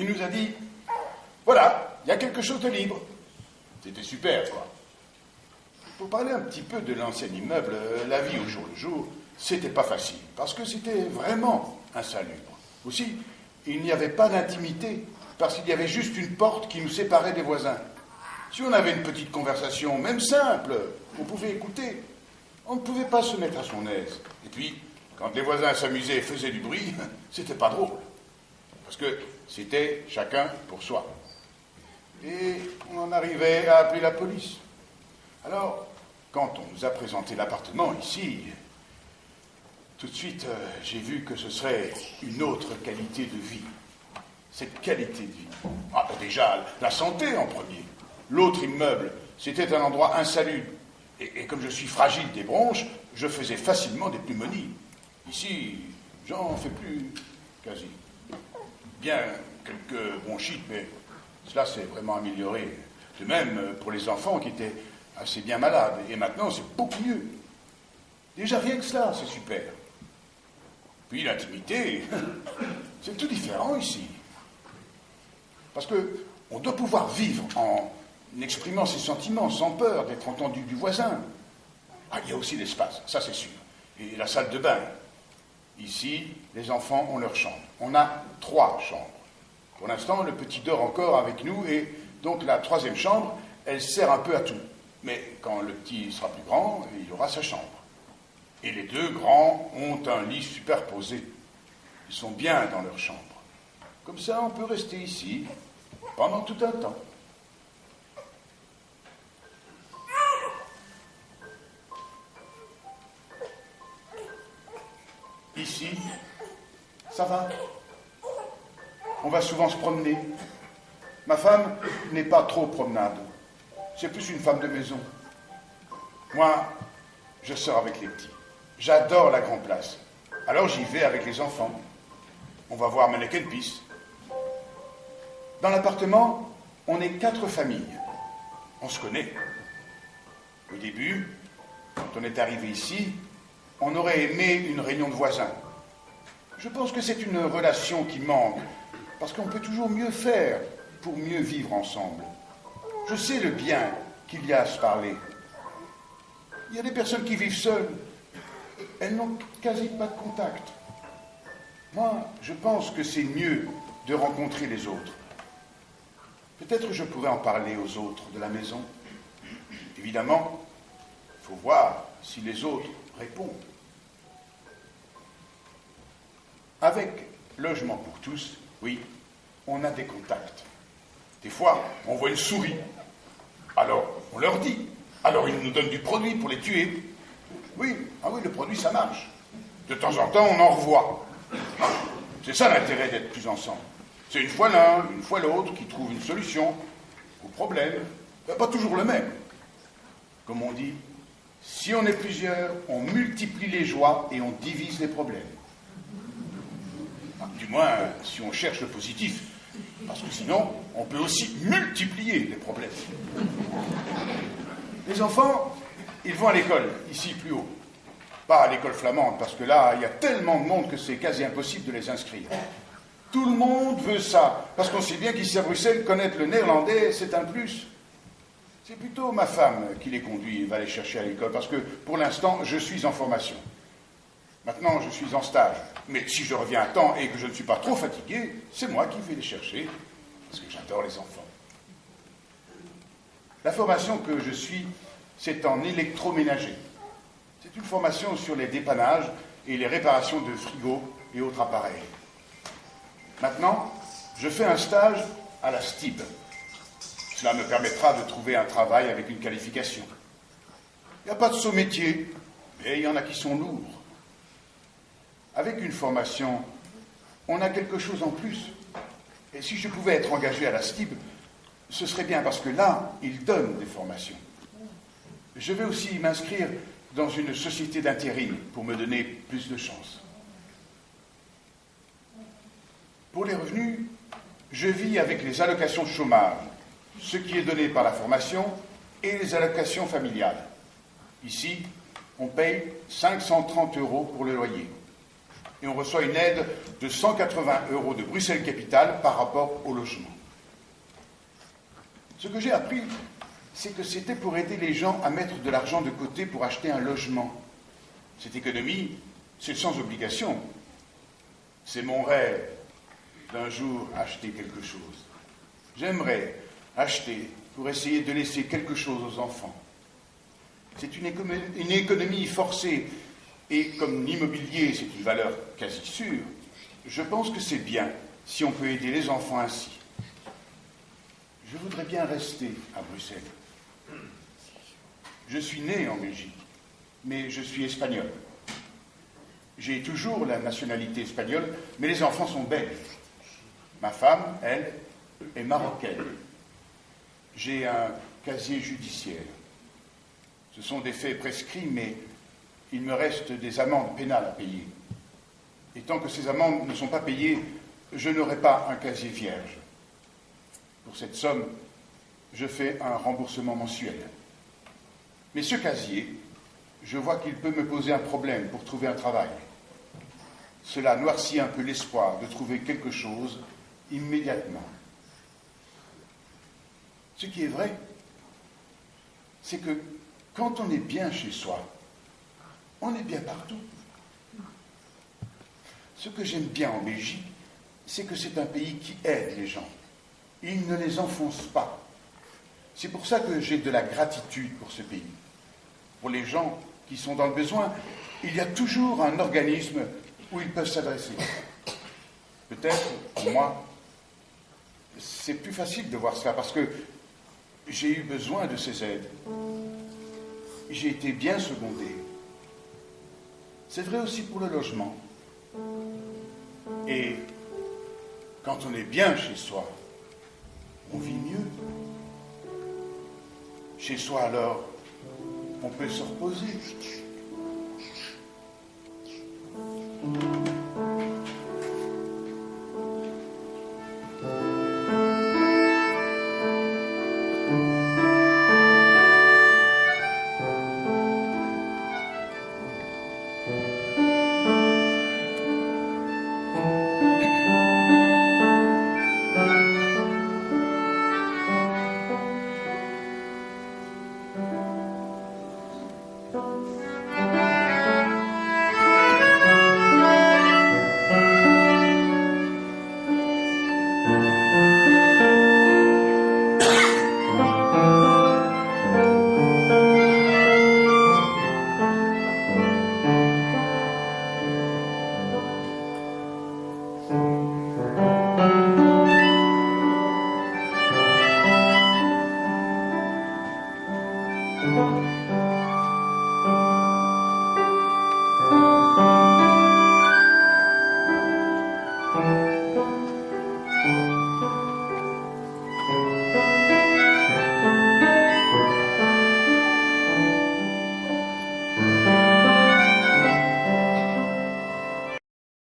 Il nous a dit, voilà, il y a quelque chose de libre. C'était super, quoi. Pour parler un petit peu de l'ancien immeuble, la vie au jour le jour, c'était pas facile, parce que c'était vraiment insalubre. Aussi, il n'y avait pas d'intimité, parce qu'il y avait juste une porte qui nous séparait des voisins. Si on avait une petite conversation, même simple, on pouvait écouter. On ne pouvait pas se mettre à son aise. Et puis, quand les voisins s'amusaient et faisaient du bruit, c'était pas drôle. Parce que c'était chacun pour soi. Et on en arrivait à appeler la police. Alors, quand on nous a présenté l'appartement ici, tout de suite, j'ai vu que ce serait une autre qualité de vie. Cette qualité de vie. Ah, ben déjà, la santé en premier. L'autre immeuble, c'était un endroit insalubre. Et comme je suis fragile des bronches, je faisais facilement des pneumonies. Ici, j'en fais plus, quasi. Bien, quelques bronchites, mais cela s'est vraiment amélioré. De même pour les enfants qui étaient assez bien malades. Et maintenant, c'est beaucoup mieux. Déjà, rien que cela, c'est super. Puis l'intimité, c'est tout différent ici. Parce qu'on doit pouvoir vivre en exprimant ses sentiments sans peur d'être entendu du voisin. Ah, il y a aussi l'espace, ça c'est sûr. Et la salle de bain. Ici, les enfants ont leur chambre. On a 3 chambres. Pour l'instant, le petit dort encore avec nous et donc la 3e chambre, elle sert un peu à tout. Mais quand le petit sera plus grand, il aura sa chambre. Et les 2 grands ont un lit superposé. Ils sont bien dans leur chambre. Comme ça, on peut rester ici pendant tout un temps. Ici, ça va. On va souvent se promener. Ma femme n'est pas trop promenade. C'est plus une femme de maison. Moi, je sors avec les petits. J'adore la grande place. Alors j'y vais avec les enfants. On va voir Mannequin Peace. Dans l'appartement, on est 4 familles. On se connaît. Au début, quand on est arrivé ici, on aurait aimé une réunion de voisins. Je pense que c'est une relation qui manque, parce qu'on peut toujours mieux faire pour mieux vivre ensemble. Je sais le bien qu'il y a à se parler. Il y a des personnes qui vivent seules. Elles n'ont quasi pas de contact. Moi, je pense que c'est mieux de rencontrer les autres. Peut-être je pourrais en parler aux autres de la maison. Évidemment, il faut voir si les autres répondent. Avec Logement pour tous, oui, on a des contacts. Des fois, on voit une souris. Alors, on leur dit. Alors, ils nous donnent du produit pour les tuer. Oui, le produit, ça marche. De temps en temps, on en revoit. C'est ça l'intérêt d'être plus ensemble. C'est une fois l'un, une fois l'autre qui trouve une solution au problème. Pas toujours le même. Comme on dit, si on est plusieurs, on multiplie les joies et on divise les problèmes. Du moins, si on cherche le positif. Parce que sinon, on peut aussi multiplier les problèmes. Les enfants, ils vont à l'école, ici plus haut. Pas à l'école flamande, parce que là, il y a tellement de monde que c'est quasi impossible de les inscrire. Tout le monde veut ça, parce qu'on sait bien qu'ici à Bruxelles, connaître le néerlandais, c'est un plus. C'est plutôt ma femme qui les conduit et va les chercher à l'école, parce que pour l'instant, je suis en formation. Maintenant, je suis en stage. Mais si je reviens à temps et que je ne suis pas trop fatigué, c'est moi qui vais les chercher, parce que j'adore les enfants. La formation que je suis, c'est en électroménager. C'est une formation sur les dépannages et les réparations de frigos et autres appareils. Maintenant, je fais un stage à la STIB. Cela me permettra de trouver un travail avec une qualification. Il n'y a pas de saut métier, mais il y en a qui sont lourds. Avec une formation, on a quelque chose en plus. Et si je pouvais être engagé à la STIB, ce serait bien, parce que là, ils donnent des formations. Je vais aussi m'inscrire dans une société d'intérim pour me donner plus de chance. Pour les revenus, je vis avec les allocations de chômage, ce qui est donné par la formation, et les allocations familiales. Ici, on paye 530 € pour le loyer. Et on reçoit une aide de 180 € de Bruxelles-Capitale par rapport au logement. Ce que j'ai appris, c'est que c'était pour aider les gens à mettre de l'argent de côté pour acheter un logement. Cette économie, c'est sans obligation. C'est mon rêve d'un jour acheter quelque chose. J'aimerais acheter pour essayer de laisser quelque chose aux enfants. C'est une économie forcée, et comme l'immobilier, c'est une valeur quasi sûre, je pense que c'est bien si on peut aider les enfants ainsi. Je voudrais bien rester à Bruxelles. Je suis né en Belgique, mais je suis espagnol. J'ai toujours la nationalité espagnole, mais les enfants sont belges. Ma femme, elle, est marocaine. J'ai un casier judiciaire. Ce sont des faits prescrits, mais il me reste des amendes pénales à payer. Et tant que ces amendes ne sont pas payées, je n'aurai pas un casier vierge. Pour cette somme, je fais un remboursement mensuel. Mais ce casier, je vois qu'il peut me poser un problème pour trouver un travail. Cela noircit un peu l'espoir de trouver quelque chose immédiatement. Ce qui est vrai, c'est que quand on est bien chez soi, on est bien partout. Ce que j'aime bien en Belgique, c'est que c'est un pays qui aide les gens. Il ne les enfonce pas. C'est pour ça que j'ai de la gratitude pour ce pays. Pour les gens qui sont dans le besoin, il y a toujours un organisme où ils peuvent s'adresser. Peut-être, pour moi, c'est plus facile de voir cela parce que j'ai eu besoin de ces aides. J'ai été bien secondé. C'est vrai aussi pour le logement. Et quand on est bien chez soi, on vit mieux. Chez soi, alors, on peut se reposer.